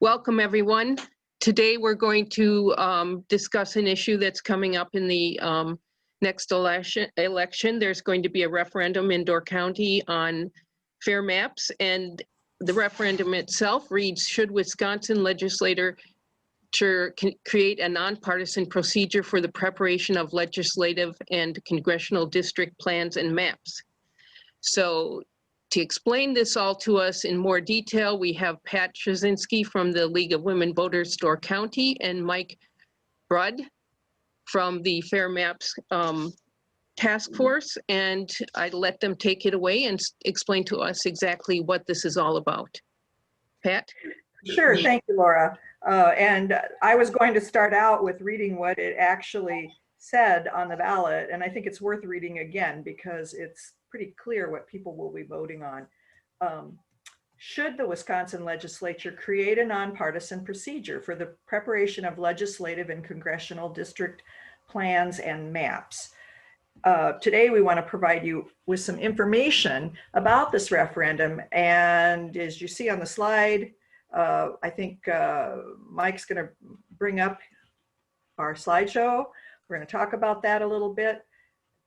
Welcome, everyone. Today we're going to discuss an issue that's coming up in the next election. There's going to be a referendum in Door County on fair maps, and the referendum itself reads, should Wisconsin legislature create a nonpartisan procedure for the preparation of legislative and congressional district plans and maps? So to explain this all to us in more detail, we have Pat Trzynski from the League of Women Voters, Door County, and Mike Brudd from the Fair Maps Task Force. And I let them take it away and explain to us exactly what this is all about. Pat? Sure, thank you, Laura. And I was going to start out with reading what it actually said on the ballot, and I think it's worth reading again because it's pretty clear what people will be voting on. Should the Wisconsin legislature create a nonpartisan procedure for the preparation of legislative and congressional district plans and maps? Today, we want to provide you with some information about this referendum. And as you see on the slide, I think Mike's going to bring up our slideshow. We're going to talk about that a little bit.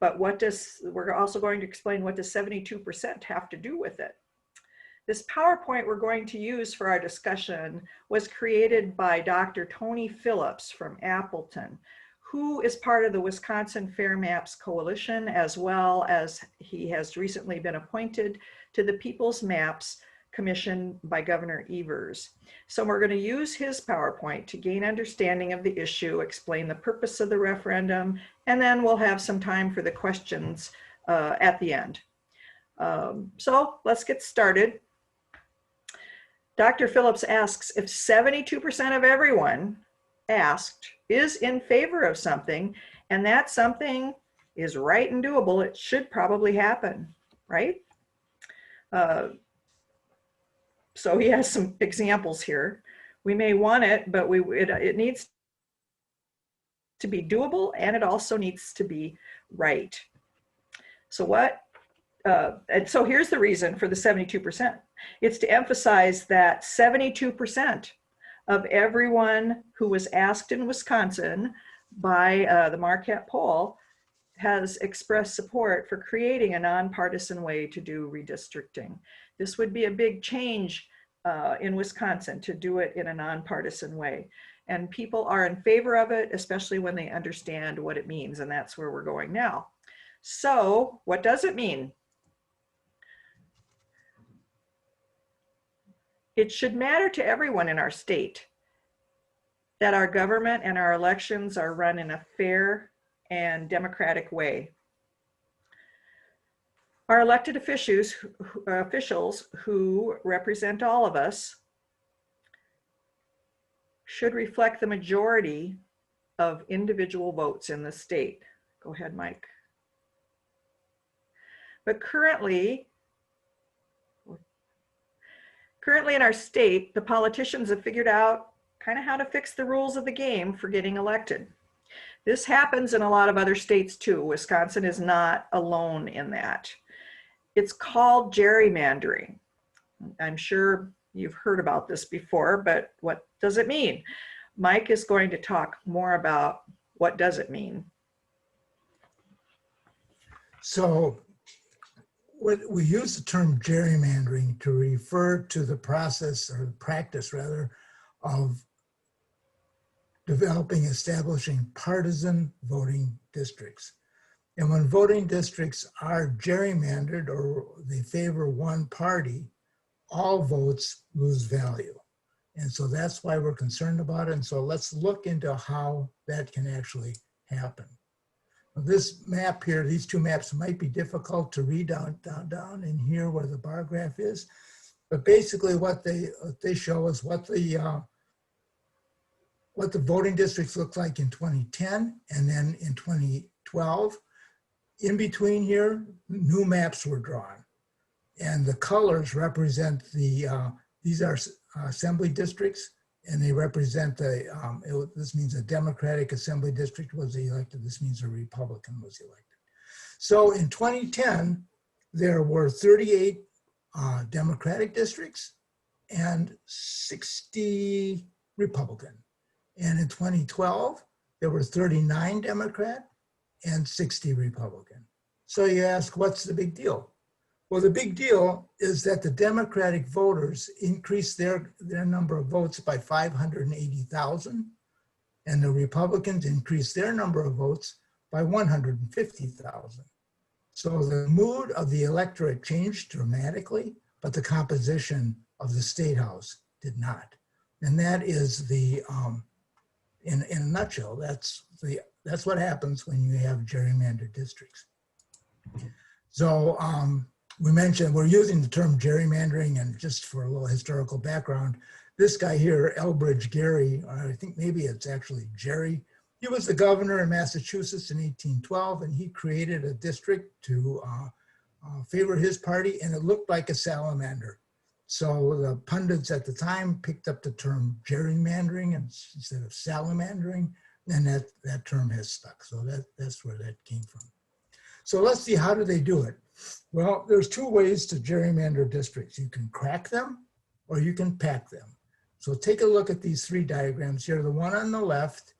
But we're also going to explain what does 72% have to do with it. This PowerPoint we're going to use for our discussion was created by Dr. Tony Phillips from Appleton, who is part of the Wisconsin Fair Maps Coalition, as well as he has recently been appointed to the People's Maps Commission by Governor Evers. So we're going to use his PowerPoint to gain understanding of the issue, explain the purpose of the referendum, and then we'll have some time for the questions at the end. So let's get started. Dr. Phillips asks, if 72% of everyone asked is in favor of something, and that something is right and doable, it should probably happen, right? So he has some examples here. We may want it, but it needs to be doable, and it also needs to be right. So and so here's the reason for the 72%. It's to emphasize that 72% of everyone who was asked in Wisconsin by the Marquette poll has expressed support for creating a nonpartisan way to do redistricting. This would be a big change in Wisconsin to do it in a nonpartisan way. And people are in favor of it, especially when they understand what it means, and that's where we're going now. So what does it mean? It should matter to everyone in our state that our government and our elections are run in a fair and democratic way. Our elected officials who represent all of us should reflect the majority of individual votes in the state. Go ahead, Mike. But currently in our state, the politicians have figured out kind of how to fix the rules of the game for getting elected. This happens in a lot of other states too. Wisconsin is not alone in that. It's called gerrymandering. I'm sure you've heard about this before, but what does it mean? Mike is going to talk more about what does it mean. So we use the term gerrymandering to refer to the process, or the practice rather, of establishing partisan voting districts. And when voting districts are gerrymandered or they favor one party, all votes lose value. And so that's why we're concerned about it. And so let's look into how that can actually happen. Now, this map here, these two maps might be difficult to read down in here where the bar graph is. But basically what they show is what the voting districts look like in 2010 and then in 2012. In between here, new maps were drawn, and the colors represent these are assembly districts, and they represent this means a Democratic assembly district was elected. This means a Republican was elected. So in 2010, there were 38 Democratic districts and 60 Republican. And in 2012, there were 39 Democrat and 60 Republican. So you ask, what's the big deal? Well, the big deal is that the Democratic voters increased their number of votes by 580,000, and the Republicans increased their number of votes by 150,000. So the mood of the electorate changed dramatically, but the composition of the state house did not. And that is the, in a nutshell, that's what happens when you have gerrymandered districts. So we mentioned, we're using the term gerrymandering, and just for a little historical background, this guy here, Elbridge Gerry, I think maybe it's actually Jerry, he was the governor in Massachusetts in 1812, and he created a district to favor his party, and it looked like a salamander. So the pundits at the time picked up the term gerrymandering instead of salamandering, and that term has stuck. So that's where that came from. So let's see, how do they do it? Well, there's two ways to gerrymander districts. You can crack them or you can pack them. So take a look at these three diagrams here. The one on the left,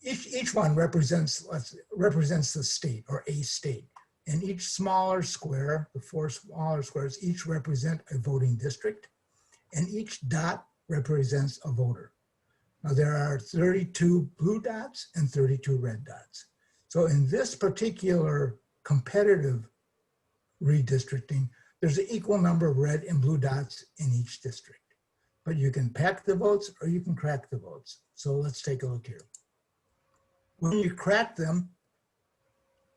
each one represents the state or a state. And each smaller square, the four smaller squares, each represent a voting district. And each dot represents a voter. Now there are 32 blue dots and 32 red dots. So in this particular competitive redistricting, there's an equal number of red and blue dots in each district. But you can pack the votes or you can crack the votes. So let's take a look here. When you crack them,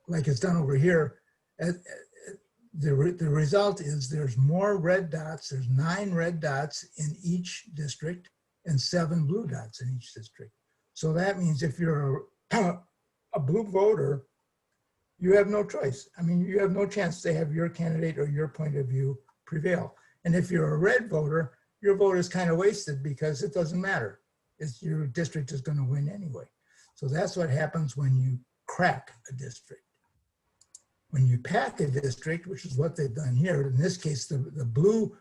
like it's done over here, the result is there's more red dots. There's 9 red dots in each district and 7 blue dots in each district. So that means if you're a blue voter, you have no choice. I mean, you have no chance to have your candidate or your point of view prevail. And if you're a red voter, your vote is kind of wasted because it doesn't matter. Your district is going to win anyway. So that's what happens when you crack a district. When you pack a district, which is what they've done here, in this case, the blue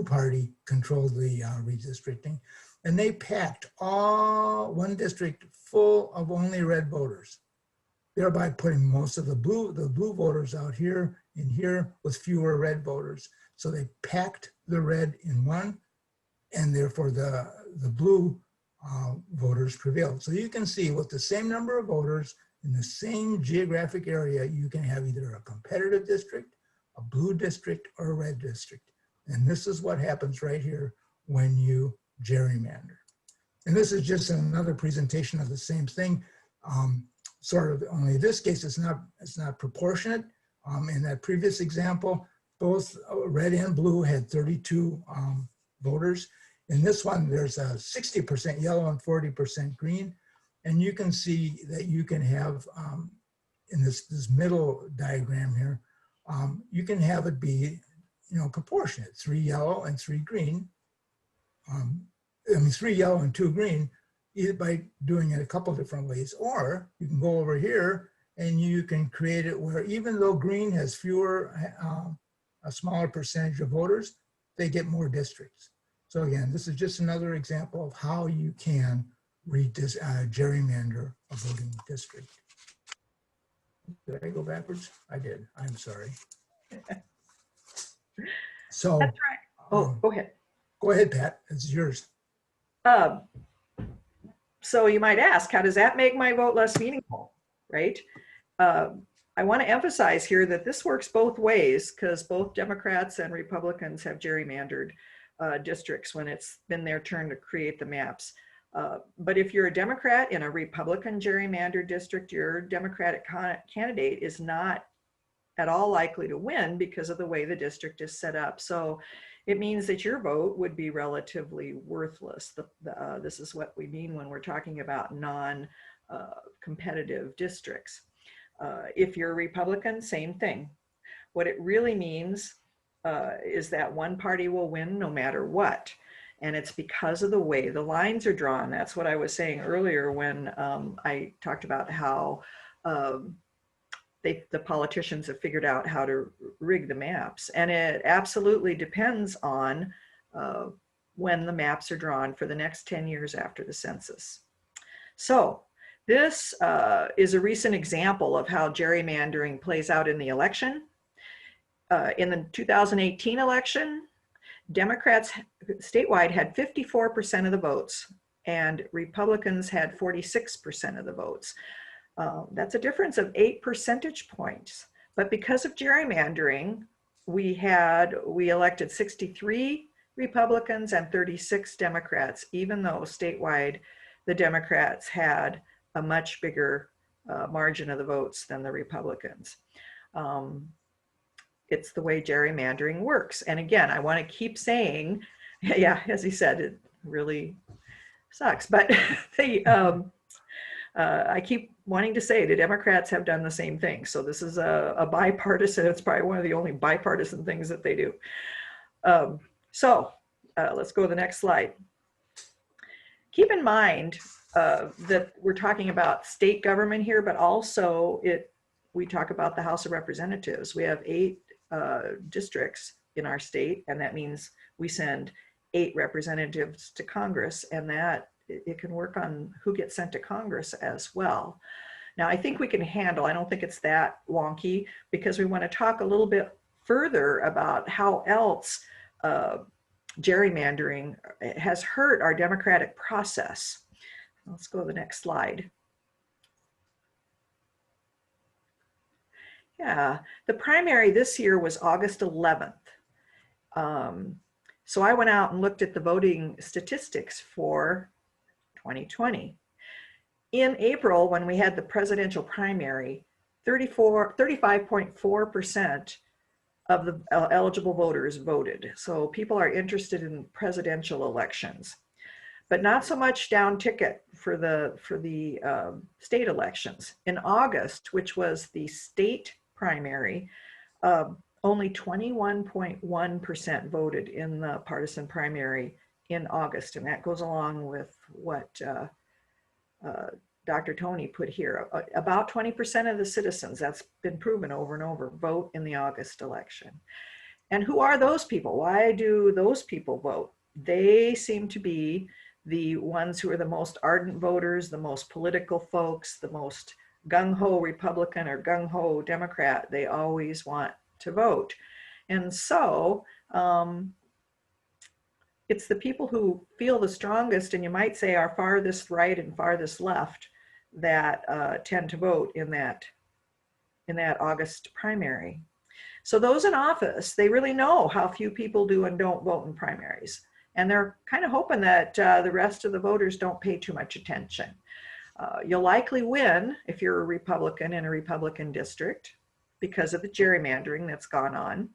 party controlled the redistricting, and they packed one district full of only red voters, thereby putting most of the blue voters out here and here with fewer red voters. So they packed the red in one, and therefore the blue voters prevailed. So you can see with the same number of voters in the same geographic area, you can have either a competitive district, a blue district, or a red district. And this is what happens right here when you gerrymander. And this is just another presentation of the same thing. Sort of, only in this case, it's not proportionate. In that previous example, both red and blue had 32 voters. In this one, there's a 60% yellow and 40% green. And you can see that you can have, in this middle diagram here, you can have it be, proportionate, 3 yellow and 3 green. 3 yellow and 2 green, either by doing it a couple different ways, or you can go over here and you can create it where even though green has a smaller percentage of voters, they get more districts. So again, this is just another example of how you can gerrymander a voting district. Did I go backwards? I did. I'm sorry. So that's right. Oh, go ahead. Go ahead, Pat. It's yours. So you might ask, how does that make my vote less meaningful, right? I want to emphasize here that this works both ways, because both Democrats and Republicans have gerrymandered districts when it's been their turn to create the maps. But if you're a Democrat in a Republican gerrymandered district, your Democratic candidate is not at all likely to win because of the way the district is set up. So it means that your vote would be relatively worthless. This is what we mean when we're talking about non-competitive districts. If you're a Republican, same thing. What it really means is that one party will win no matter what. And it's because of the way the lines are drawn. That's what I was saying earlier when I talked about how the politicians have figured out how to rig the maps. And it absolutely depends on when the maps are drawn for the next 10 years after the census. So this is a recent example of how gerrymandering plays out in the election. In the 2018 election, Democrats statewide had 54% of the votes and Republicans had 46% of the votes. That's a difference of 8 percentage points. But because of gerrymandering, we elected 63 Republicans and 36 Democrats, even though statewide the Democrats had a much bigger margin of the votes than the Republicans. It's the way gerrymandering works. And again, I want to keep saying, yeah, as he said, it really sucks. But I keep wanting to say the Democrats have done the same thing. So this is a bipartisan, it's probably one of the only bipartisan things that they do. Let's go to the next slide. Keep in mind that we're talking about state government here, but also we talk about the House of Representatives. We have 8 districts in our state, and that means we send 8 representatives to Congress, and that it can work on who gets sent to Congress as well. Now, I think we can handle, I don't think it's that wonky, because we want to talk a little bit further about how else gerrymandering has hurt our democratic process. Let's go to the next slide. Yeah, the primary this year was August 11th. So I went out and looked at the voting statistics for 2020. In April, when we had the presidential primary, 35.4% of the eligible voters voted. So people are interested in presidential elections, but not so much down ticket for the state elections. In August, which was the state primary, only 21.1% voted in the partisan primary in August. And that goes along with what Dr. Tony put here. About 20% of the citizens, that's been proven over and over, vote in the August election. And who are those people? Why do those people vote? They seem to be the ones who are the most ardent voters, the most political folks, the most gung-ho Republican or gung-ho Democrat. They always want to vote. And so it's the people who feel the strongest, and you might say are farthest right and farthest left, that tend to vote in that August primary. So those in office, they really know how few people do and don't vote in primaries. And they're kind of hoping that the rest of the voters don't pay too much attention. You'll likely win if you're a Republican in a Republican district because of the gerrymandering that's gone on.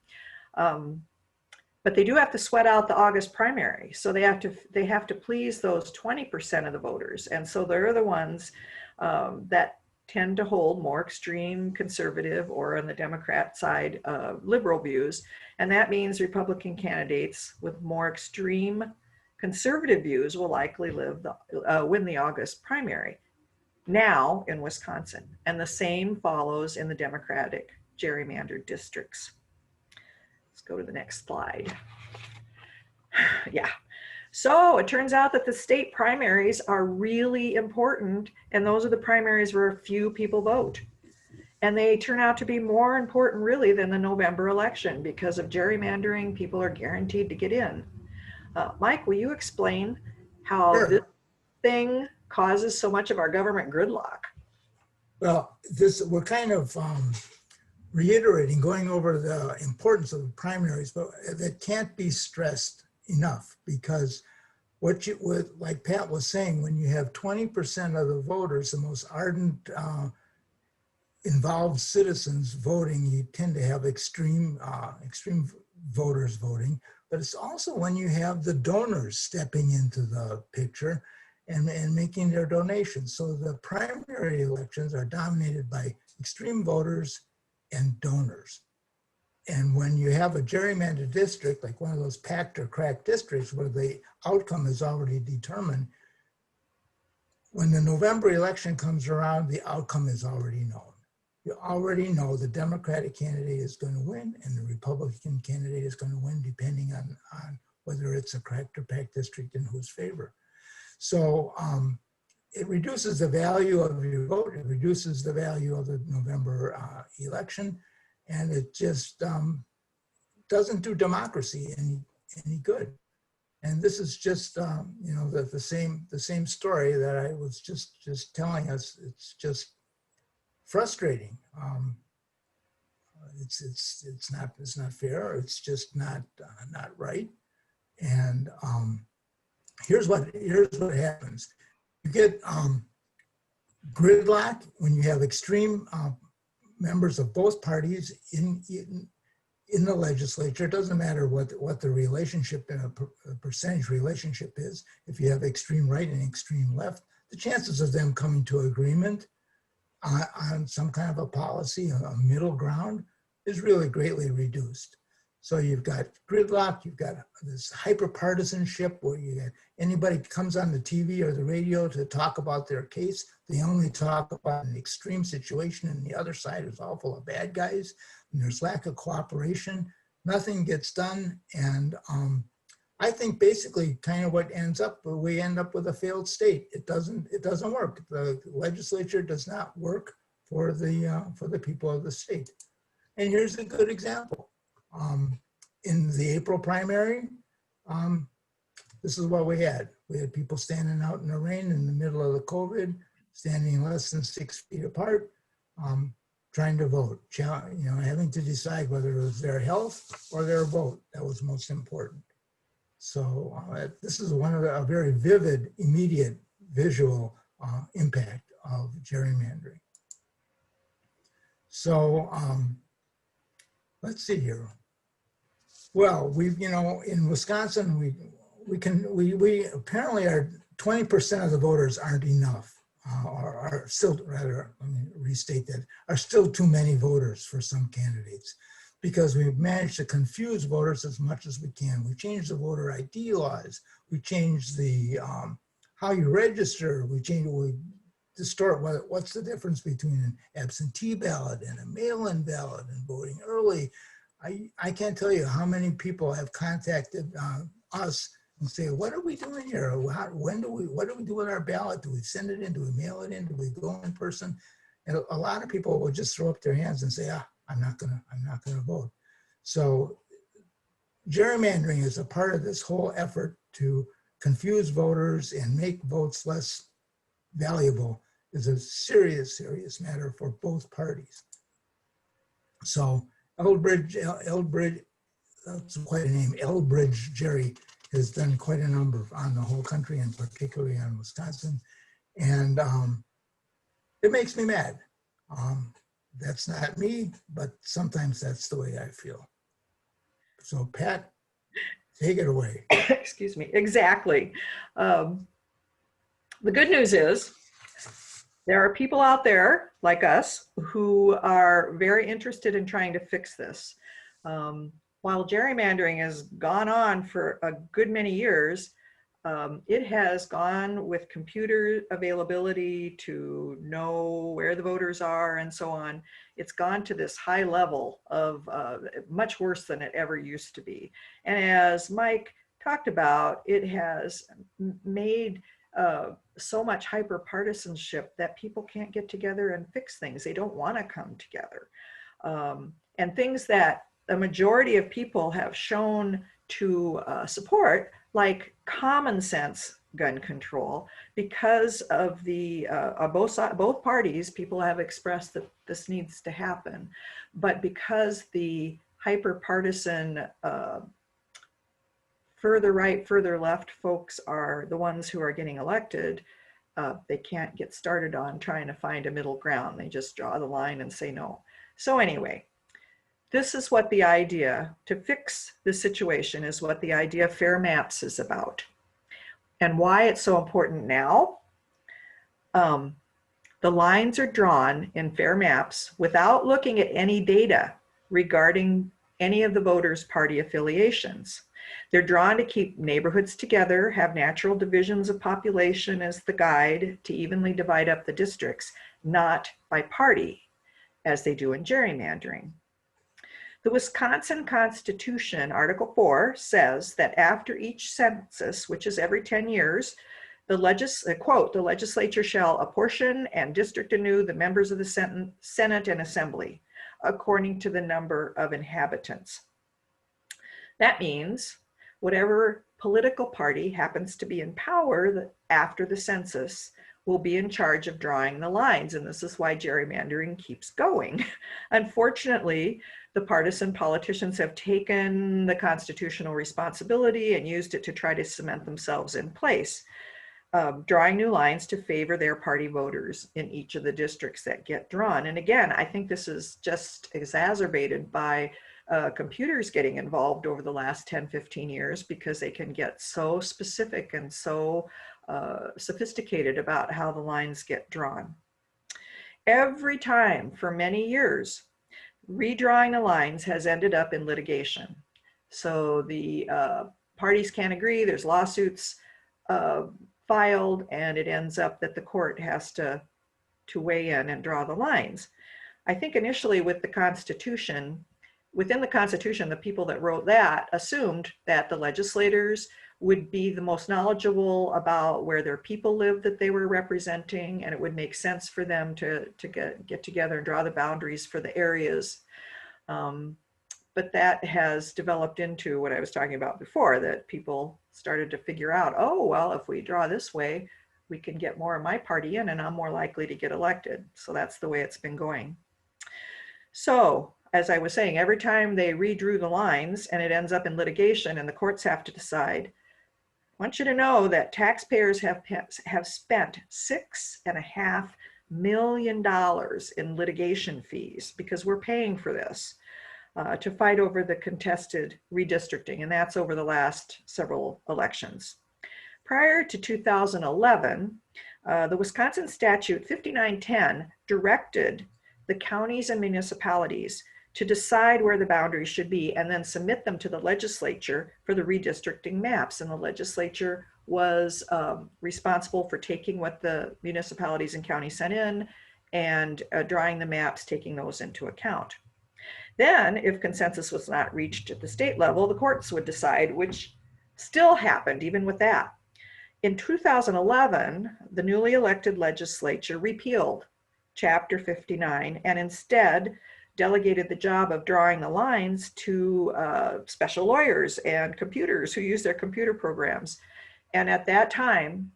But they do have to sweat out the August primary. So they have to please those 20% of the voters. And so they're the ones that tend to hold more extreme conservative, or on the Democrat side, liberal views. And that means Republican candidates with more extreme conservative views will likely win the August primary now in Wisconsin. And the same follows in the Democratic gerrymandered districts. Let's go to the next slide. Yeah. So it turns out that the state primaries are really important, and those are the primaries where few people vote. And they turn out to be more important really than the November election. Because of gerrymandering, people are guaranteed to get in. Mike, will you explain how this thing causes so much of our government gridlock? Well, we're kind of reiterating, going over the importance of the primaries, but that can't be stressed enough, because like Pat was saying, when you have 20% of the voters, the most ardent, involved citizens voting, you tend to have extreme voters voting. But it's also when you have the donors stepping into the picture and making their donations. So the primary elections are dominated by extreme voters and donors. And when you have a gerrymandered district, like one of those packed or cracked districts where the outcome is already determined, when the November election comes around, the outcome is already known. you already know the Democratic candidate is going to win and the Republican candidate is going to win, depending on whether it's a cracked or packed district in whose favor. So it reduces the value of your vote. It reduces the value of the November election, and it just doesn't do democracy any good. And this is just you know, the same story that I was just telling us. It's just frustrating. It's not fair. It's just not right. And here's what happens. You get gridlock when you have extreme members of both parties in the legislature. It doesn't matter what the relationship, a percentage relationship is. If you have extreme right and extreme left, the chances of them coming to agreement on some kind of a policy, a middle ground, is really greatly reduced. So you've got gridlock, you've got this hyper-partisanship where you get anybody comes on the TV or the radio to talk about their case, they only talk about an extreme situation and the other side is all full of bad guys, and there's lack of cooperation, nothing gets done, and I think basically kind of what we end up with a failed state. It doesn't work. The legislature does not work for the people of the state. And here's a good example. In the April primary, this is what we had. We had people standing out in the rain in the middle of the COVID, standing less than 6 feet apart, trying to vote, you know, having to decide whether it was their health or their vote that was most important. So this is a very vivid, immediate visual impact of gerrymandering. So let's see here. Well, you know, in Wisconsin, we apparently are 20% of the voters aren't enough, or are still, rather, let me restate that, are still too many voters for some candidates, because we've managed to confuse voters as much as we can. We changed the voter ID laws. We changed the how you register. We distort what's the difference between an absentee ballot and a mail-in ballot and voting early. I can't tell you how many people have contacted us and say, what are we doing here? What do we do with our ballot? Do we send it in? Do we mail it in? Do we go in person? And a lot of people will just throw up their hands and say, I'm not gonna vote. So gerrymandering is a part of this whole effort to confuse voters and make votes less valuable. Is a serious, serious matter for both parties. So Elbridge, that's quite a name, Elbridge Jerry has done quite a number on the whole country and particularly on Wisconsin. And it makes me mad. That's not me, but sometimes that's the way I feel. So Pat, take it away. Excuse me, exactly. The good news is there are people out there like us who are very interested in trying to fix this. While gerrymandering has gone on for a good many years, it has gone with computer availability to know where the voters are and so on. It's gone to this high level of much worse than it ever used to be. And as Mike talked about, it has made so much hyper-partisanship that people can't get together and fix things. They don't want to come together. And things that a majority of people have shown to support, like common sense gun control, because of the both parties, people have expressed that this needs to happen. But because the hyper-partisan further right, further left folks are the ones who are getting elected, they can't get started on trying to find a middle ground. They just draw the line and say no. So anyway, this is what the idea to fix the situation is, what the idea of fair maps is about. And why it's so important now. The lines are drawn in fair maps without looking at any data regarding any of the voters' party affiliations. They're drawn to keep neighborhoods together, have natural divisions of population as the guide to evenly divide up the districts, not by party. as they do in gerrymandering. The Wisconsin Constitution, Article 4, says that after each census, which is every 10 years, quote, the legislature shall apportion and district anew the members of the Senate and Assembly according to the number of inhabitants. That means whatever political party happens to be in power after the census will be in charge of drawing the lines. And this is why gerrymandering keeps going. Unfortunately, the partisan politicians have taken the constitutional responsibility and used it to try to cement themselves in place, drawing new lines to favor their party voters in each of the districts that get drawn. And again, I think this is just exacerbated by computers getting involved over the last 10, 15 years, because they can get so specific and so sophisticated about how the lines get drawn. Every time for many years, redrawing the lines has ended up in litigation. So the parties can't agree, there's lawsuits filed, and it ends up that the court has to weigh in and draw the lines. I think initially with the Constitution, within the Constitution, the people that wrote that assumed that the legislators would be the most knowledgeable about where their people lived that they were representing, and it would make sense for them to get together and draw the boundaries for the areas. But that has developed into what I was talking about before, that people started to figure out, oh, well, if we draw this way, we can get more of my party in and I'm more likely to get elected. So that's the way it's been going. So as I was saying, every time they redrew the lines and it ends up in litigation and the courts have to decide, I want you to know that taxpayers have spent $6.5 million in litigation fees, because we're paying for this, to fight over the contested redistricting, and that's over the last several elections. Prior to 2011, the Wisconsin statute 5910 directed the counties and municipalities to decide where the boundaries should be and then submit them to the legislature for the redistricting maps. And the legislature was responsible for taking what the municipalities and counties sent in and drawing the maps, taking those into account. Then, if consensus was not reached at the state level, the courts would decide, which still happened even with that. In 2011, the newly elected legislature repealed Chapter 59 and instead delegated the job of drawing the lines to special lawyers and computers who use their computer programs. And at that time,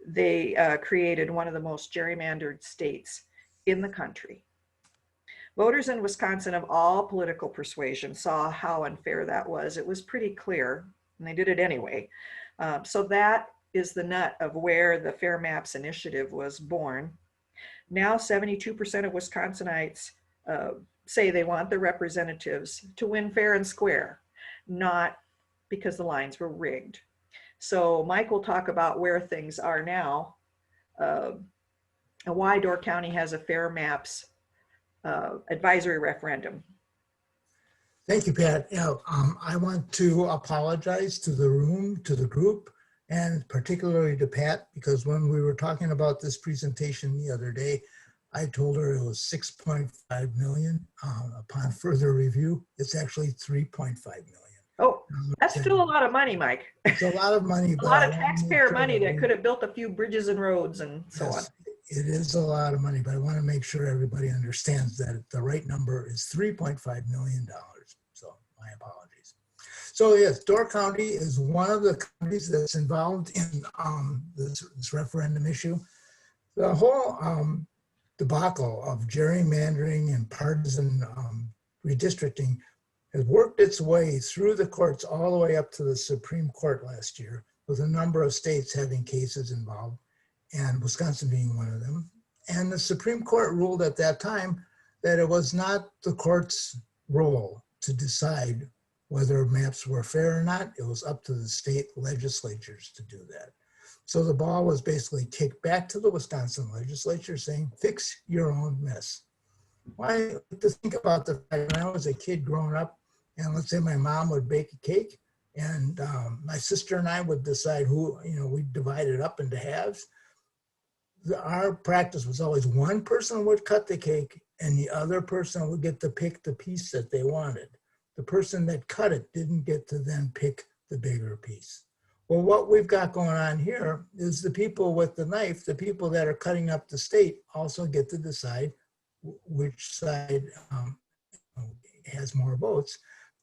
they created one of the most gerrymandered states in the country. Voters in Wisconsin of all political persuasion saw how unfair that was. It was pretty clear, and they did it anyway. So that is the nut of where the Fair Maps Initiative was born. Now 72% of Wisconsinites say they want their representatives to win fair and square, not because the lines were rigged. So Mike will talk about where things are now, and why Door County has a Fair Maps advisory referendum. Thank you, Pat. Yeah, I want to apologize to the room, to the group, and particularly to Pat, because when we were talking about this presentation the other day, I told her it was 6.5 million. Upon further review, it's actually 3.5 million. Oh, that's still a lot of money, Mike. It's a lot of money. A lot of taxpayer money that could have built a few bridges and roads and so on. It is a lot of money, but I want to make sure everybody understands that the right number is $3.5 million. So my apologies. So yes, Door County is one of the counties that's involved in this referendum issue. The whole debacle of gerrymandering and partisan redistricting has worked its way through the courts all the way up to the Supreme Court last year, with a number of states having cases involved, and Wisconsin being one of them. And the Supreme Court ruled at that time that it was not the court's role to decide whether maps were fair or not. It was up to the state legislatures to do that. So the ball was basically kicked back to the Wisconsin legislature saying, fix your own mess. Why to think about the fact when I was a kid growing up, and let's say my mom would bake a cake and my sister and I would decide who, we'd divide it up into halves. Our practice was always one person would cut the cake and the other person would get to pick the piece that they wanted. The person that cut it didn't get to then pick the bigger piece. Well, what we've got going on here is the people with the knife, the people that are cutting up the state, also get to decide which side has more votes.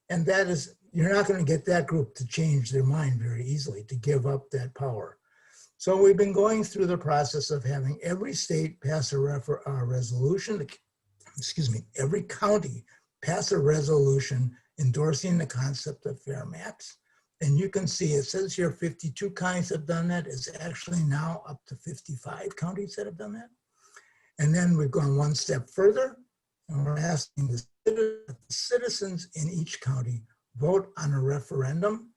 And that is, you're not going to get that group to change their mind very easily, to give up that power. So we've been going through the process of having every state pass a resolution, every county pass a resolution endorsing the concept of fair maps. And you can see it says here 52 counties have done that. It's actually now up to 55 counties that have done that. And then we've gone one step further, and we're asking the citizens in each county vote on a referendum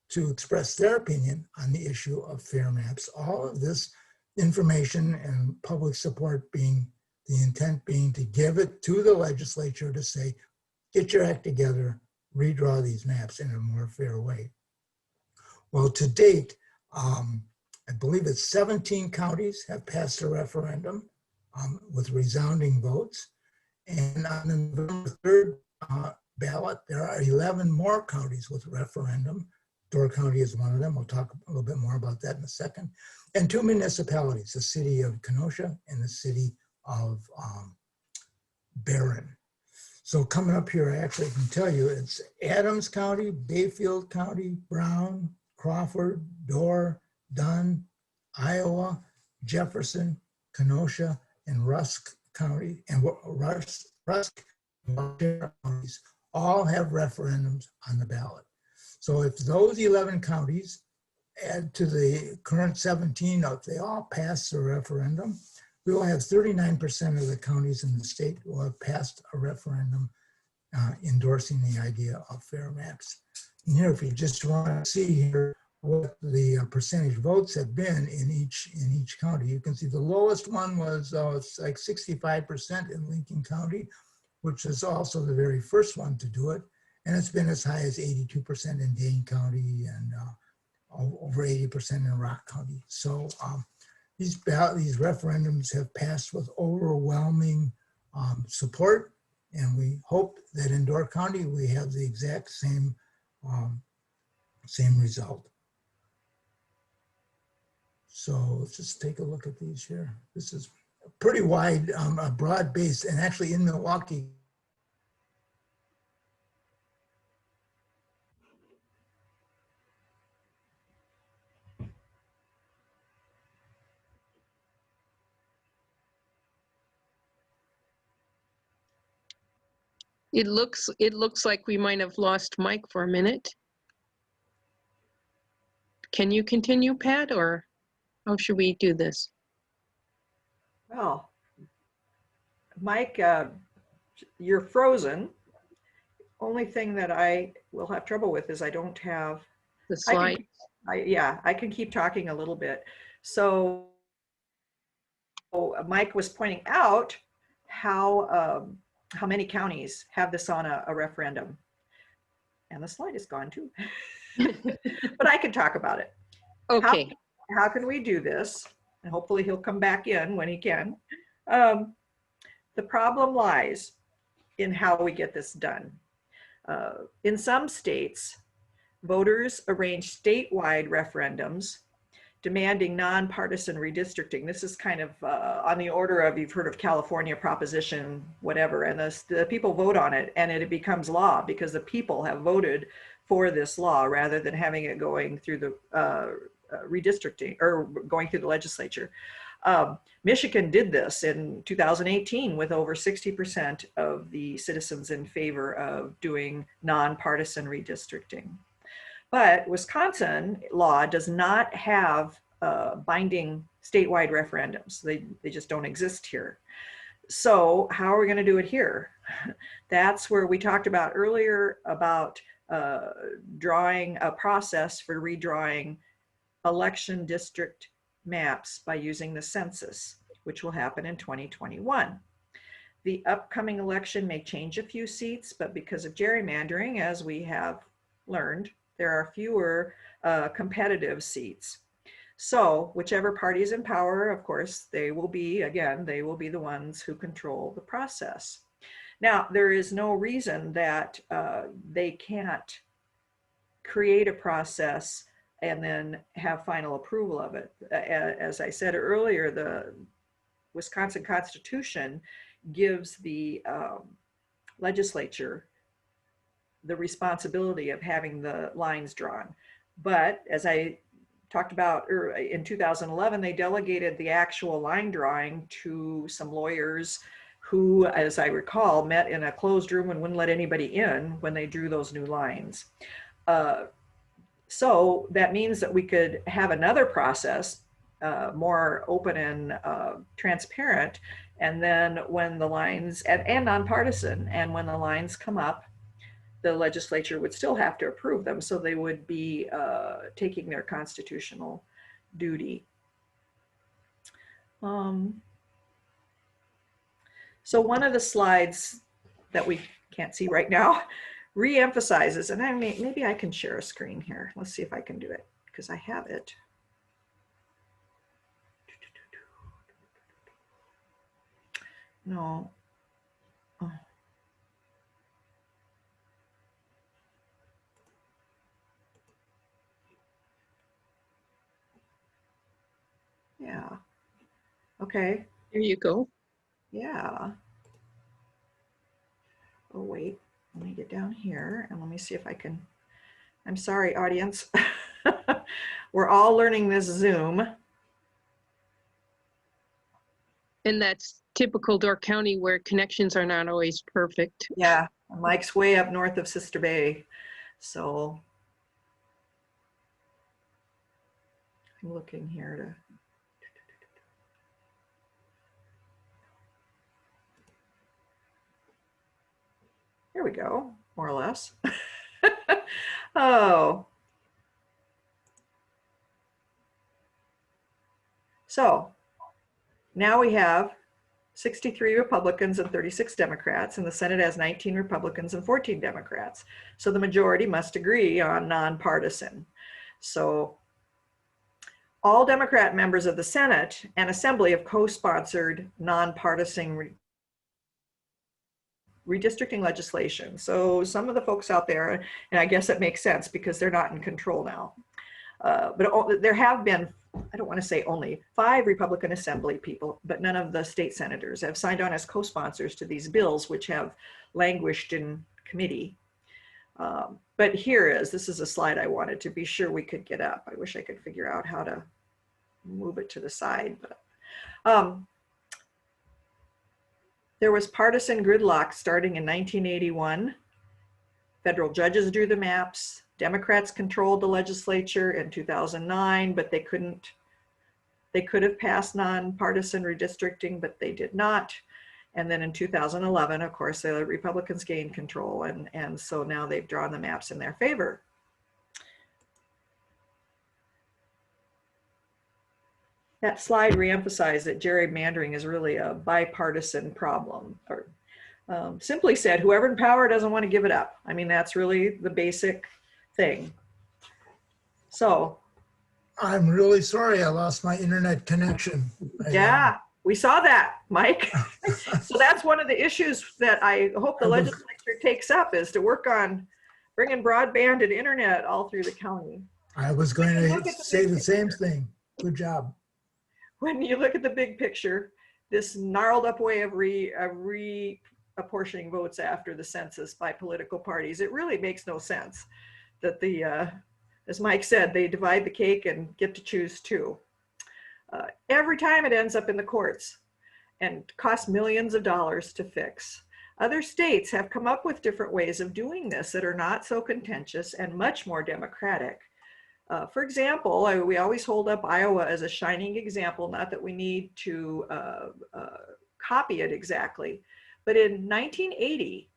to express their opinion on the issue of fair maps. All of this information and public support being, the intent being to give it to the legislature to say, get your act together, redraw these maps in a more fair way. Well, to date, I believe it's 17 counties have passed a referendum with resounding votes. And on the November 3rd ballot, there are 11 more counties with referendum. Door County is one of them. We'll talk a little bit more about that in a second. And 2 municipalities, the city of Kenosha and the city of Barron. So coming up here, actually, I can tell you, it's Adams County, Bayfield County, Brown, Crawford, Door, Dunn, Iowa, Jefferson, Kenosha, and Rusk County, and Rusk counties all have referendums on the ballot. So if those 11 counties add to the current 17, if they all pass the referendum, we will have 39% of the counties in the state will have passed a referendum endorsing the idea of fair maps. And here, if you just want to see here what the percentage votes have been in each county, you can see the lowest one was it's like 65% in Lincoln County, which is also the very first one to do it. And it's been as high as 82% in Dane County and over 80% in Rock County. So these referendums have passed with overwhelming support, and we hope that in Door County we have the exact same result. So let's just take a look at these here. This is pretty wide, broad base, and actually in Milwaukee. It looks like we might have lost Mike for a minute. Can you continue, Pat, or how should we do this? Well, Mike, you're frozen. Only thing that I will have trouble with is I don't have The slide. I can keep talking a little bit. So Mike was pointing out how many counties have this on a referendum. And the slide is gone too. But I can talk about it. Okay. How can we do this? And hopefully he'll come back in when he can. The problem lies in how we get this done. In some states, voters arrange statewide referendums demanding nonpartisan redistricting. This is kind of on the order of, you've heard of California Proposition, whatever, and the people vote on it and it becomes law because the people have voted for this law rather than having it going through the redistricting or going through the legislature. Michigan did this in 2018 with over 60% of the citizens in favor of doing nonpartisan redistricting. But Wisconsin law does not have binding statewide referendums. They just don't exist here. So how are we going to do it here? That's where we talked about earlier about drawing a process for redrawing election district maps by using the census, which will happen in 2021. The upcoming election may change a few seats, but because of gerrymandering, as we have learned, there are fewer competitive seats. So whichever party is in power, of course, they will be the ones who control the process. Now, there is no reason that they can't create a process and then have final approval of it. As I said earlier, the Wisconsin Constitution gives the legislature the responsibility of having the lines drawn. But as I talked about in 2011, they delegated the actual line drawing to some lawyers who, as I recall, met in a closed room and wouldn't let anybody in when they drew those new lines. So that means that we could have another process, more open and transparent, and then when the lines, and nonpartisan, and when the lines come up, the legislature would still have to approve them, so they would be taking their constitutional duty. So one of the slides that we can't see right now re-emphasizes, and maybe I can share a screen here. Let's see if I can do it, because I have it. No. Oh. Yeah. Okay. There you go. Yeah. Oh, wait. Let me get down here and let me see if I can. I'm sorry, audience. We're all learning this Zoom. And that's typical Door County where connections are not always perfect. Yeah, Mike's way up north of Sister Bay. So I'm looking here to. Here we go, more or less. Oh. So now we have 63 Republicans and 36 Democrats, and the Senate has 19 Republicans and 14 Democrats. So the majority must agree on nonpartisan. So all Democrat members of the Senate and Assembly have co-sponsored nonpartisan redistricting legislation. So some of the folks out there, and I guess it makes sense because they're not in control now. But there have been, I don't want to say only, 5 Republican Assembly people, but none of the state senators have signed on as co-sponsors to these bills, which have languished in committee. But this is a slide I wanted to be sure we could get up. I wish I could figure out how to move it to the side. But there was partisan gridlock starting in 1981. Federal judges drew the maps. Democrats controlled the legislature in 2009, but they could have passed nonpartisan redistricting, but they did not. And then in 2011, of course, the Republicans gained control, and so now they've drawn the maps in their favor. That slide reemphasized that gerrymandering is really a bipartisan problem. Or simply said, whoever in power doesn't want to give it up. I mean, that's really the basic thing. So. I'm really sorry I lost my internet connection. Yeah, we saw that, Mike. So that's one of the issues that I hope the legislature takes up, is to work on bringing broadband and internet all through the county. I was going to say the same thing. Good job. When you look at the big picture, this gnarled up way of reapportioning votes after the census by political parties, it really makes no sense that as Mike said, they divide the cake and get to choose too. Every time it ends up in the courts and costs millions of dollars to fix. Other states have come up with different ways of doing this that are not so contentious and much more democratic. For example, we always hold up Iowa as a shining example, not that we need to copy it exactly, but in 1980,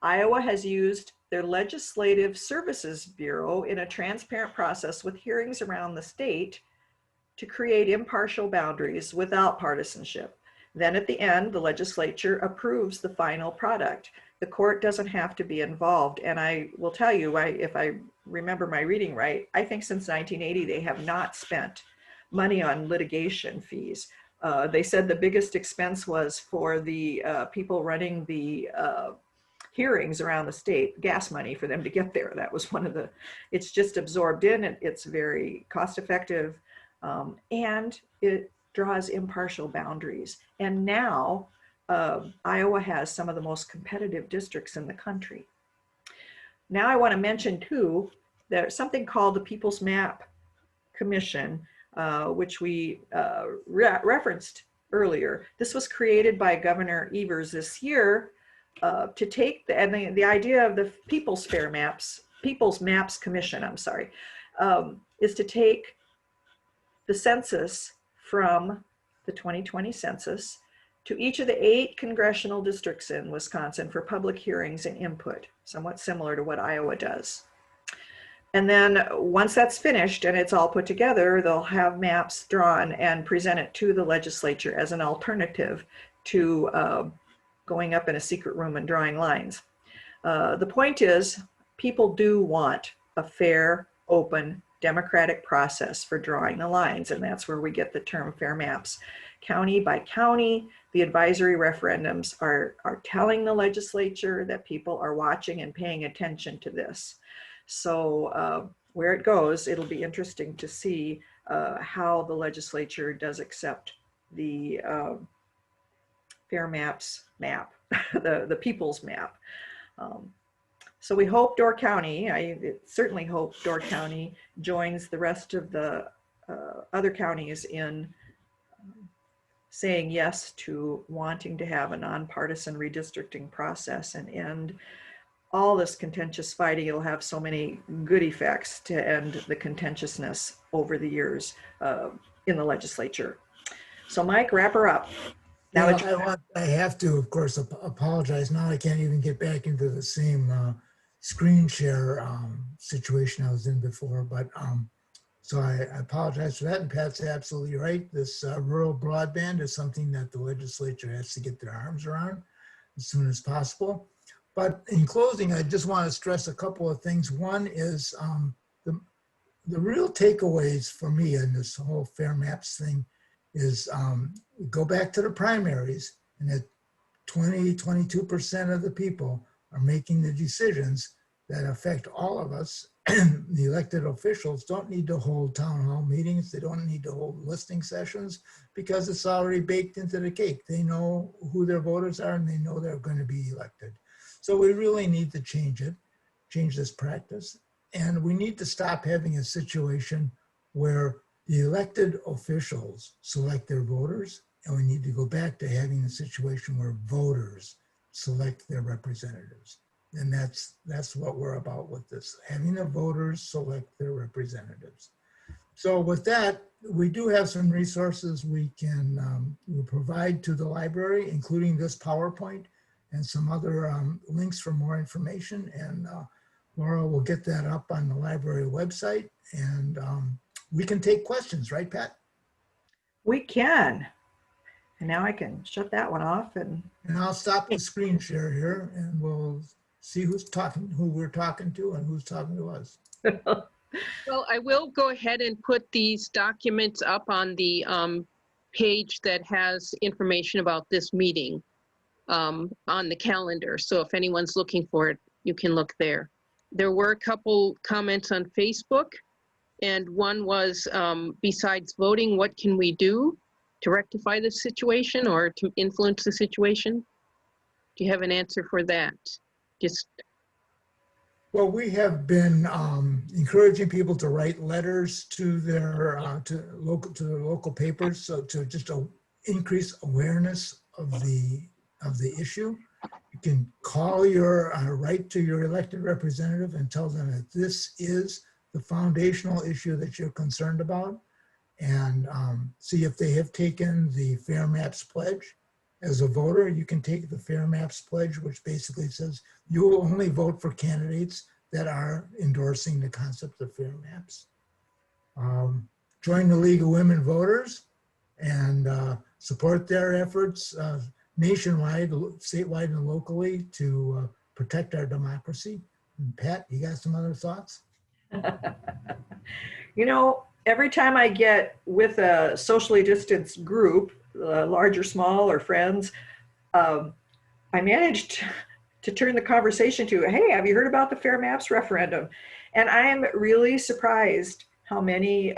Iowa has used their Legislative Services Bureau in a transparent process with hearings around the state to create impartial boundaries without partisanship. Then at the end, the legislature approves the final product. the court doesn't have to be involved. And I will tell you, if I remember my reading right, I think since 1980, they have not spent money on litigation fees. They said the biggest expense was for the people running the hearings around the state, gas money for them to get there. That was one of the, it's just absorbed in, it's very cost effective, and it draws impartial boundaries. And now Iowa has some of the most competitive districts in the country. Now I want to mention too, there's something called the People's Map Commission, which we referenced earlier. This was created by Governor Evers this year to take the idea of the People's Maps Commission, I'm sorry, is to take the census from the 2020 census to each of the 8 congressional districts in Wisconsin for public hearings and input, somewhat similar to what Iowa does. And then once that's finished and it's all put together, they'll have maps drawn and present it to the legislature as an alternative to going up in a secret room and drawing lines. The point is, people do want a fair, open, democratic process for drawing the lines, and that's where we get the term fair maps. County by county, the advisory referendums are telling the legislature that people are watching and paying attention to this. So where it goes, it'll be interesting to see how the legislature does accept the fair maps map, the people's map. So we hope Door County, I certainly hope Door County joins the rest of the other counties in saying yes to wanting to have a nonpartisan redistricting process and end all this contentious fighting. It'll have so many good effects to end the contentiousness over the years in the legislature. So Mike, wrap her up. Now I have to, of course, apologize. Now I can't even get back into the same screen share situation I was in before, but so I apologize for that. And Pat's absolutely right. This rural broadband is something that the legislature has to get their arms around as soon as possible. But in closing, I just want to stress a couple of things. One is the real takeaways for me in this whole fair maps thing is go back to the primaries, and that 22% of the people are making the decisions that affect all of us. The elected officials don't need to hold town hall meetings. They don't need to hold listening sessions because it's already baked into the cake. They know who their voters are and they know they're going to be elected. So we really need to change this practice. And we need to stop having a situation where the elected officials select their voters, and we need to go back to having a situation where voters select their representatives. And that's what we're about with this, having the voters select their representatives. So with that, we do have some resources we can we'll provide to the library, including this PowerPoint and some other links for more information. And Laura will get that up on the library website, and we can take questions, right, Pat? We can. And now I can shut that one off. And I'll stop the screen share here, and we'll see who we're talking to and who's talking to us. Well, I will go ahead and put these documents up on the page that has information about this meeting on the calendar. So if anyone's looking for it, you can look there. There were a couple comments on Facebook, and one was, besides voting, what can we do to rectify this situation or to influence the situation? Do you have an answer for that? Well, we have been encouraging people to write letters to their to the local papers, so to just increase awareness of the issue. You can call write to your elected representative and tell them that this is the foundational issue that you're concerned about, and see if they have taken the Fair Maps Pledge. As a voter, you can take the Fair Maps Pledge, which basically says you will only vote for candidates that are endorsing the concept of fair maps. Join the League of Women Voters and support their efforts. nationwide, statewide, and locally to protect our democracy. And Pat, you got some other thoughts? You know, every time I get with a socially distanced group, large or small or friends, I managed to turn the conversation to, hey, have you heard about the Fair Maps referendum? And I am really surprised how many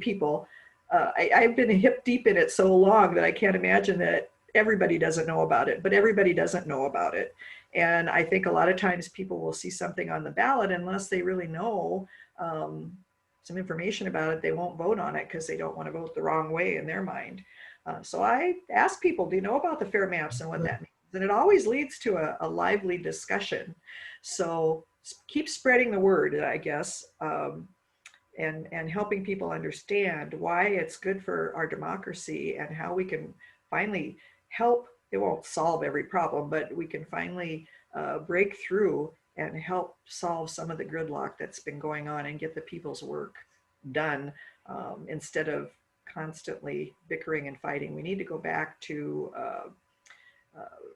people, I've been hip deep in it so long that I can't imagine that everybody doesn't know about it, but everybody doesn't know about it. And I think a lot of times people will see something on the ballot, unless they really know some information about it, they won't vote on it because they don't want to vote the wrong way in their mind. So I ask people, do you know about the Fair Maps and what that means? And it always leads to a lively discussion. So keep spreading the word, I guess, and helping people understand why it's good for our democracy and how we can finally help. It won't solve every problem, but we can finally break through and help solve some of the gridlock that's been going on and get the people's work done instead of constantly bickering and fighting. We need to go back to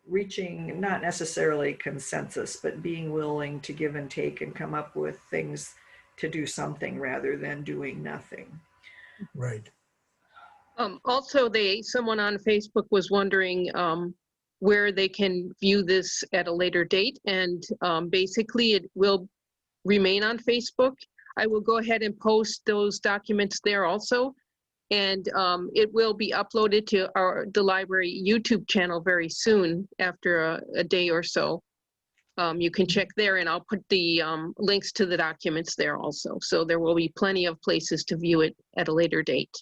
reaching not necessarily consensus, but being willing to give and take and come up with things to do something rather than doing nothing. Right. Also, someone on Facebook was wondering where they can view this at a later date, and basically it will remain on Facebook. I will go ahead and post those documents there also, and it will be uploaded to the library YouTube channel very soon, after a day or so. You can check there, and I'll put the links to the documents there also. So there will be plenty of places to view it at a later date.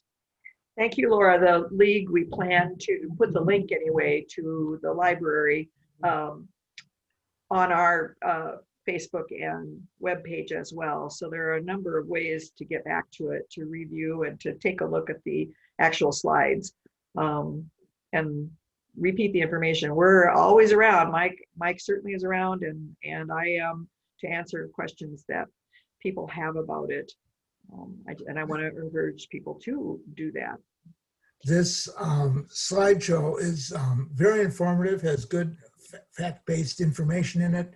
Thank you, Laura. The League, we plan to put the link anyway to the library on our Facebook and web page as well. So there are a number of ways to get back to it, to review and to take a look at the actual slides and repeat the information. We're always around. Mike certainly is around, and I am, to answer questions that people have about it. And I want to encourage people to do that. This slideshow is very informative, has good fact-based information in it,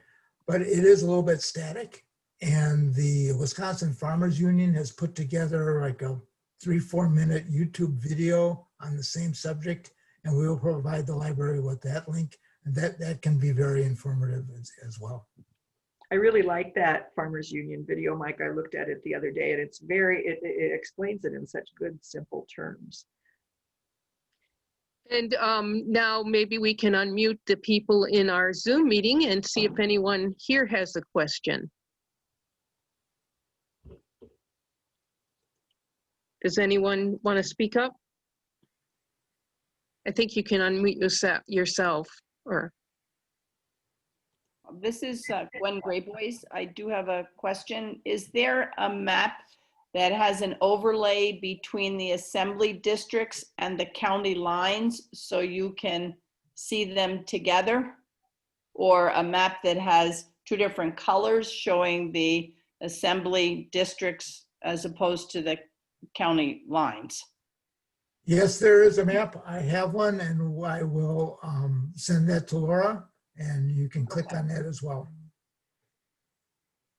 but it is a little bit static. And the Wisconsin Farmers Union has put together like a 3-4 minute YouTube video on the same subject, and we will provide the library with that link. And that can be very informative as well. I really like that Farmers Union video, Mike. I looked at it the other day, and it's it explains it in such good, simple terms. And now maybe we can unmute the people in our Zoom meeting and see if anyone here has a question. Does anyone want to speak up? I think you can unmute yourself. Or this is Gwen Grayboys. I do have a question. Is there a map that has an overlay between the assembly districts and the county lines so you can see them together? Or a map that has 2 different colors showing the assembly districts as opposed to the county lines? Yes, there is a map. I have one, and I will send that to Laura, and you can click on that as well.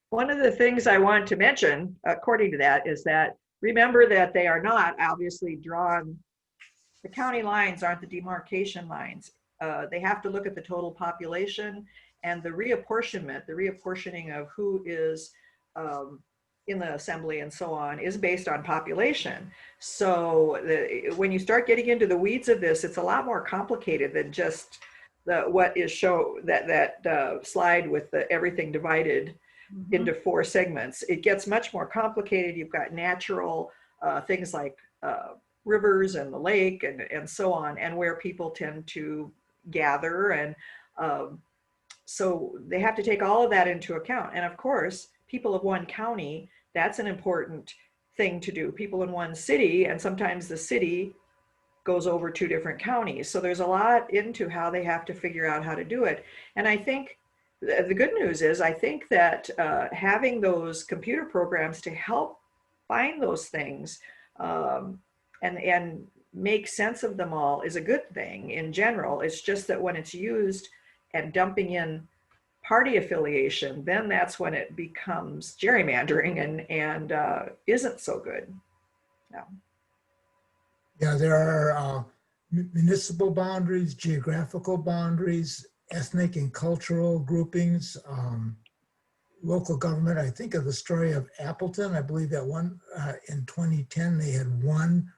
One of the things I want to mention, according to that, is that remember that they are not obviously drawn, the county lines aren't the demarcation lines. They have to look at the total population, and the reapportionment, the reapportioning of who is in the assembly and so on is based on population. So when you start getting into the weeds of this, it's a lot more complicated than just what is that slide with everything divided into 4 segments. It gets much more complicated. You've got natural things like rivers and the lake and so on, and where people tend to gather. And so they have to take all of that into account. And of course, people of one county, that's an important thing to do. People in one city, and sometimes the city goes over 2 different counties. So there's a lot into how they have to figure out how to do it. And I think the good news is, I think that having those computer programs to help find those things and make sense of them all is a good thing in general. It's just that when it's used and dumping in party affiliation, then that's when it becomes gerrymandering and isn't so good. No. Yeah, there are municipal boundaries, geographical boundaries, ethnic and cultural groupings, local government. I think of the story of Appleton. I believe that one in 2010, they had one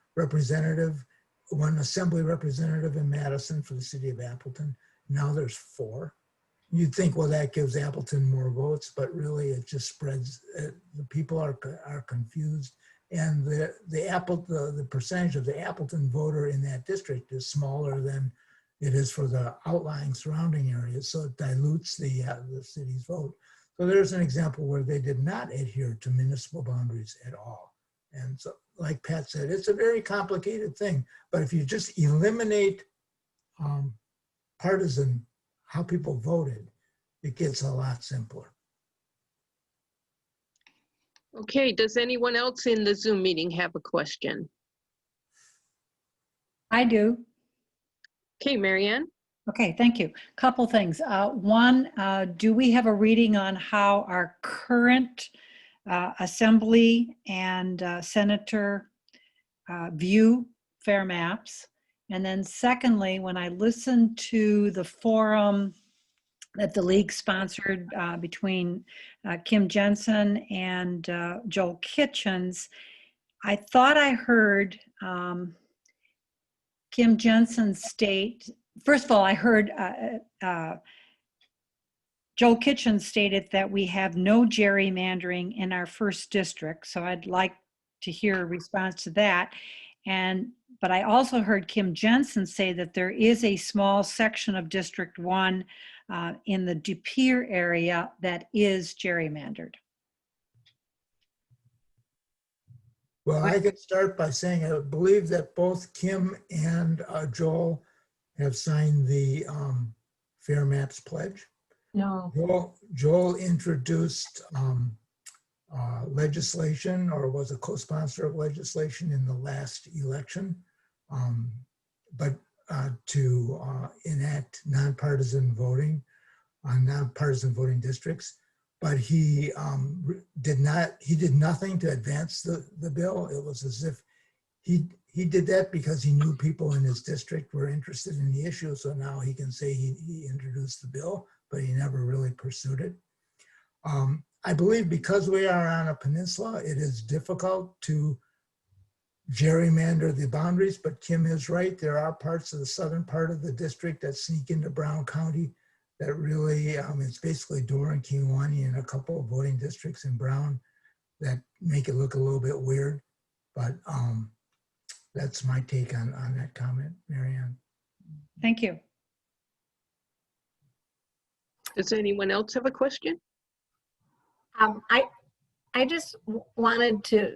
assembly representative in Madison for the city of Appleton. Now there's 4. You'd think, well, that gives Appleton more votes, but really it just spreads. The people are confused, and the percentage of the Appleton voter in that district is smaller than it is for the outlying surrounding areas, so it dilutes the city's vote. So there's an example where they did not adhere to municipal boundaries at all. And so, like Pat said, it's a very complicated thing, but if you just eliminate partisan, how people voted, it gets a lot simpler. Okay, does anyone else in the Zoom meeting have a question? I do. Okay, Marianne? Okay, thank you. Couple things. One, do we have a reading on how our current assembly and senator view fair maps? And then secondly, when I listened to the forum that the league sponsored between Kim Jensen and Joel Kitchens, I thought I heard Kim Jensen state, first of all, I heard Joel Kitchens stated that we have no gerrymandering in our first district. So I'd like to hear a response to that. But I also heard Kim Jensen say that there is a small section of District 1 in the De Pere area that is gerrymandered. Well, I could start by saying I believe that both Kim and Joel have signed the Fair Maps Pledge. No. Joel introduced legislation, or was a co-sponsor of legislation in the last election, but to enact nonpartisan voting on nonpartisan voting districts. But he did nothing to advance the bill. It was as if he did that because he knew people in his district were interested in the issue. So now he can say he introduced the bill, but he never really pursued it. I believe because we are on a peninsula, it is difficult to gerrymander the boundaries, but Kim is right. There are parts of the southern part of the district that sneak into Brown County that really, it's basically Dorr and Kewanee and a couple of voting districts in Brown that make it look a little bit weird. But that's my take on that comment, Marianne. Thank you. Does anyone else have a question? I just wanted to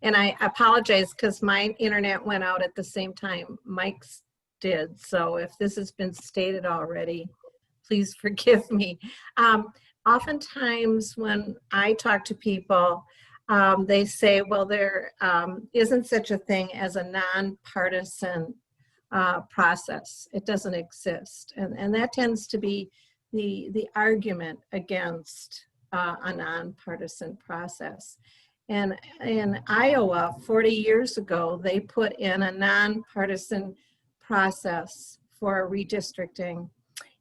and I apologize because my internet went out at the same time Mike's did. So if this has been stated already, please forgive me. Oftentimes when I talk to people, they say, well, there isn't such a thing as a nonpartisan process. It doesn't exist. And that tends to be the argument against a nonpartisan process. And in Iowa, 40 years ago, they put in a nonpartisan process for redistricting.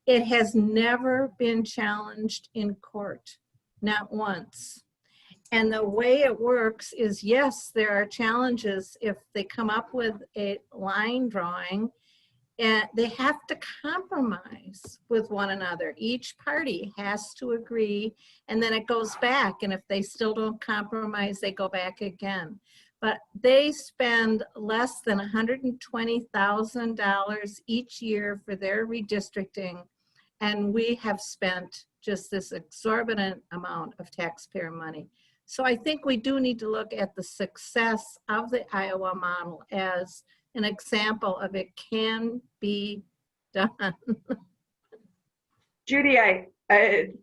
It has never been challenged in court, not once. And the way it works is, yes, there are challenges if they come up with a line drawing, and they have to compromise with one another. Each party has to agree, and then it goes back. And if they still don't compromise, they go back again. But they spend less than $120,000 each year for their redistricting. And we have spent just this exorbitant amount of taxpayer money. So I think we do need to look at the success of the Iowa model as an example of it can be done. Judy, I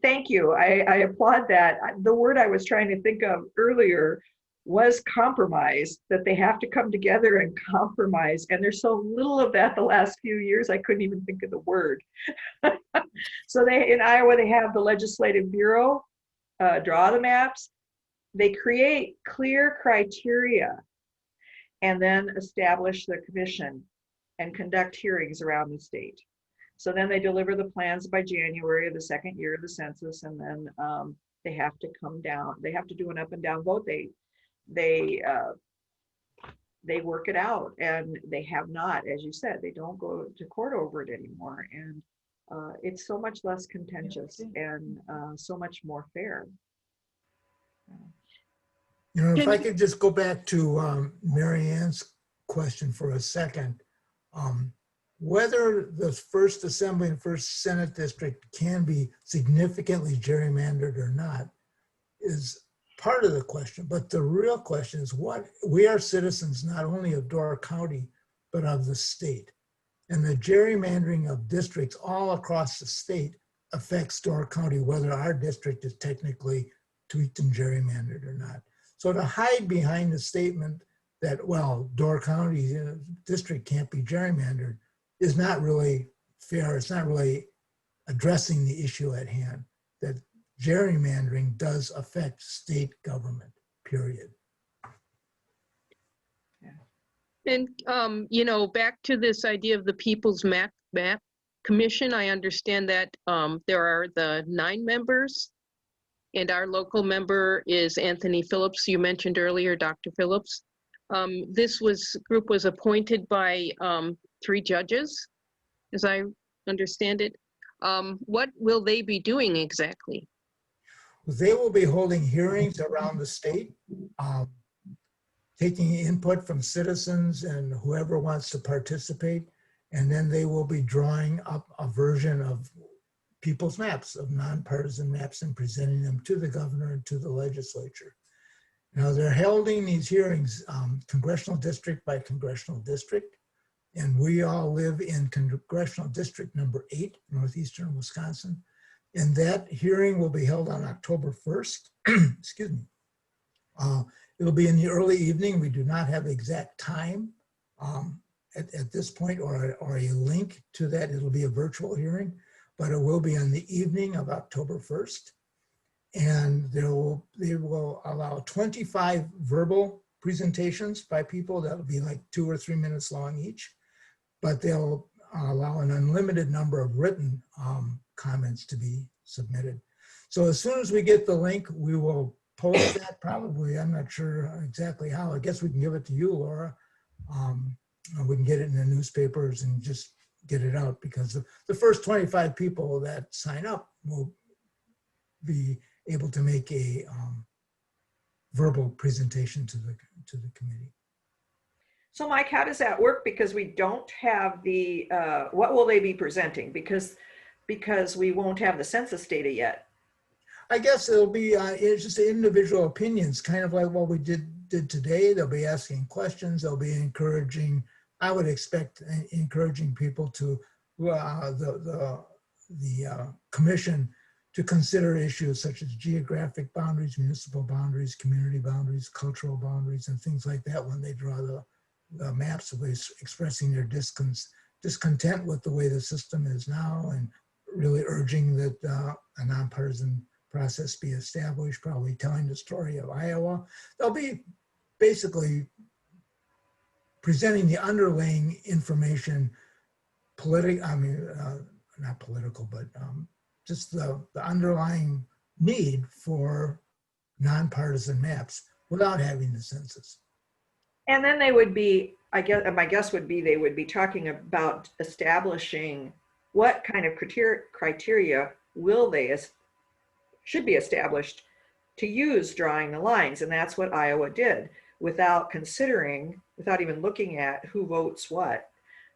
thank you. I applaud that. The word I was trying to think of earlier was compromise, that they have to come together and compromise. And there's so little of that the last few years, I couldn't even think of the word. So in Iowa, they have the Legislative Bureau draw the maps. They create clear criteria and then establish the commission and conduct hearings around the state. So then they deliver the plans by January of the second year of the census, and then they have to come down. They have to do an up and down vote. They work it out, and they have not, as you said, they don't go to court over it anymore. And it's so much less contentious and so much more fair. You know, if I could just go back to Mary Ann's question for a second, whether the first Assembly and first Senate district can be significantly gerrymandered or not is part of the question. But the real question is what we are citizens not only of Door County, but of the state. And the gerrymandering of districts all across the state affects Door County, whether our district is technically tweaked and gerrymandered or not. So to hide behind the statement that, well, Door County district can't be gerrymandered is not really fair. It's not really addressing the issue at hand, that gerrymandering does affect state government, period. And, you know, back to this idea of the People's Map Commission, I understand that there are the 9 members, and our local member is Anthony Phillips. You mentioned earlier, Dr. Phillips. This group was appointed by 3 judges, as I understand it. What will they be doing exactly? They will be holding hearings around the state, taking input from citizens and whoever wants to participate. And then they will be drawing up a version of people's maps, of nonpartisan maps, and presenting them to the governor and to the legislature. Now they're holding these hearings congressional district by congressional district. And we all live in congressional district number 8, northeastern Wisconsin. And that hearing will be held on October 1st. Excuse me. It'll be in the early evening. We do not have the exact time at this point or a link to that. It'll be a virtual hearing, but it will be on the evening of October 1st. And they will allow 25 verbal presentations by people. That'll be like 2 or 3 minutes long each, but they'll allow an unlimited number of written comments to be submitted. So as soon as we get the link, we will post that probably. I'm not sure exactly how. I guess we can give it to you, Laura. We can get it in the newspapers and just get it out, because the first 25 people that sign up will be able to make a verbal presentation to the committee. So Mike, how does that work? Because we don't have the, what will they be presenting? Because we won't have the census data yet. I guess it'll be it's just individual opinions, kind of like what we did today. They'll be asking questions. They'll be encouraging, I would expect, encouraging people to, the commission to consider issues such as geographic boundaries, municipal boundaries, community boundaries, cultural boundaries, and things like that when they draw the maps, of expressing their discontent with the way the system is now, and really urging that a nonpartisan process be established, probably telling the story of Iowa. They'll be basically presenting the underlying information, not political, but just the underlying need for nonpartisan maps without having the census. And then they would be, I guess, my guess would be they would be talking about establishing what kind of criteria should be established to use drawing the lines. And that's what Iowa did, without even looking at who votes what.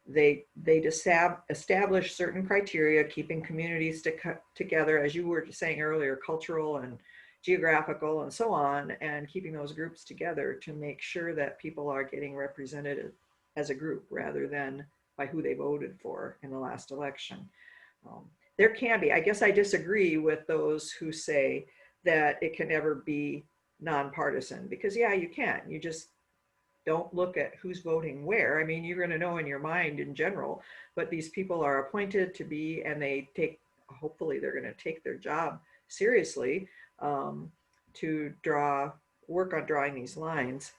They established certain criteria, keeping communities together, as you were saying earlier, cultural and geographical and so on, and keeping those groups together to make sure that people are getting represented as a group rather than by who they voted for in the last election. There can be, I guess I disagree with those who say that it can never be nonpartisan, because yeah, you can. You just don't look at who's voting where. I mean, you're going to know in your mind in general, but these people are appointed to be, and they take, hopefully they're going to take their job seriously, to work on drawing these lines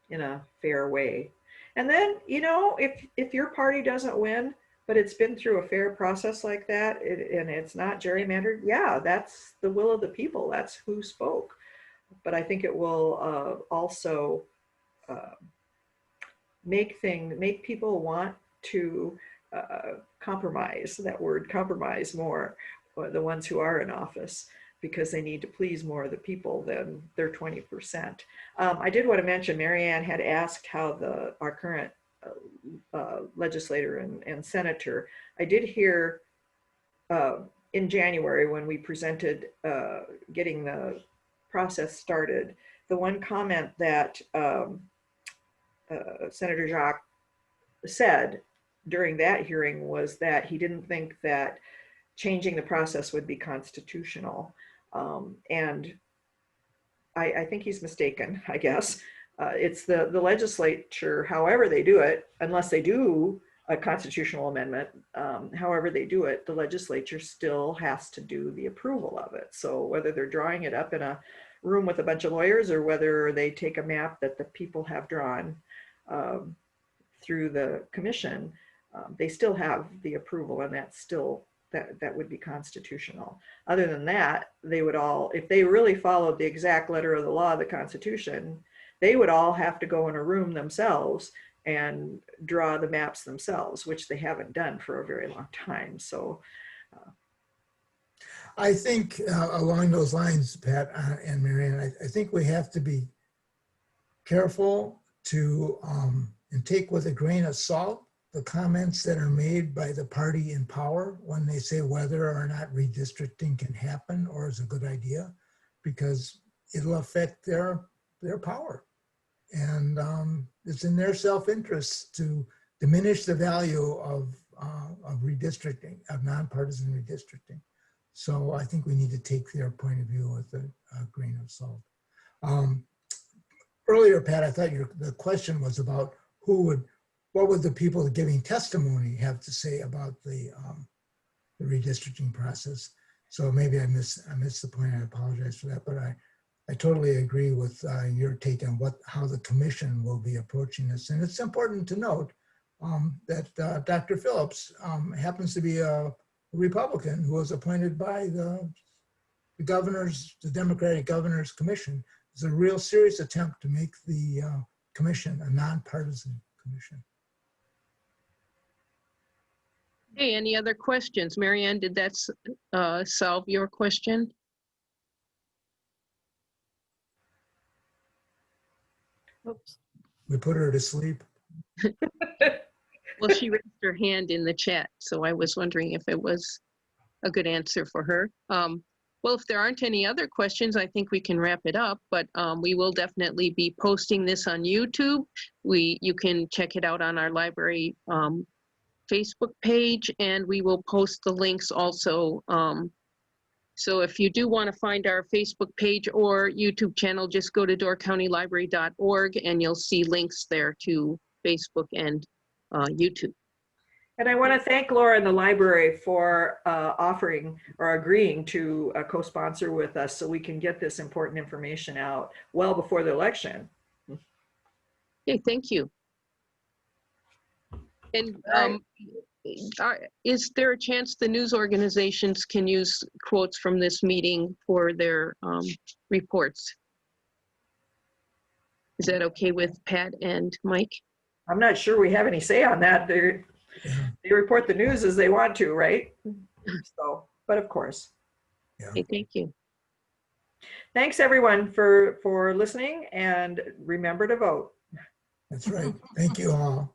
in a fair way. And then, you know, if your party doesn't win, but it's been through a fair process like that, and it's not gerrymandered, yeah, that's the will of the people. That's who spoke. But I think it will also make people want to compromise, that word compromise, more, the ones who are in office, because they need to please more of the people than their 20%. I did want to mention, Marianne had asked how our current legislator and senator, I did hear in January when we presented getting the process started, the one comment that Senator Jacques said during that hearing was that he didn't think that changing the process would be constitutional. And I think he's mistaken, I guess. It's the legislature, however they do it, unless they do a constitutional amendment, however they do it, the legislature still has to do the approval of it. So whether they're drawing it up in a room with a bunch of lawyers, or whether they take a map that the people have drawn through the commission, they still have the approval, and that's still, that would be constitutional. Other than that, they would all, if they really followed the exact letter of the law of the Constitution, they would all have to go in a room themselves and draw the maps themselves, which they haven't done for a very long time. So I think along those lines, Pat and Marianne, I think we have to be careful to and take with a grain of salt the comments that are made by the party in power when they say whether or not redistricting can happen or is a good idea, because it'll affect their power. And it's in their self-interest to diminish the value of redistricting, of nonpartisan redistricting. So I think we need to take their point of view with a grain of salt. Earlier, Pat, I thought the question was about what would the people giving testimony have to say about the redistricting process. So maybe I missed the point. I apologize for that, but I totally agree with your take on how the commission will be approaching this. And it's important to note that Dr. Phillips happens to be a Republican who was appointed by the Democratic Governor's Commission. It's a real serious attempt to make the commission a nonpartisan commission. Hey, any other questions? Marianne, did that solve your question? Oops. We put her to sleep. Well, she raised her hand in the chat, so I was wondering if it was a good answer for her. Well, if there aren't any other questions, I think we can wrap it up, but we will definitely be posting this on YouTube. You can check it out on our library Facebook page, and we will post the links also. So if you do want to find our Facebook page or YouTube channel, just go to doorcountylibrary.org and you'll see links there to Facebook and YouTube. And I want to thank Laura and the library for offering or agreeing to co-sponsor with us so we can get this important information out well before the election. Okay, thank you. And is there a chance the news organizations can use quotes from this meeting for their reports? Is that okay with Pat and Mike? I'm not sure we have any say on that. They report the news as they want to, right? So, but of course. Yeah. Okay, thank you. Thanks everyone for listening, and remember to vote. That's right. Thank you all.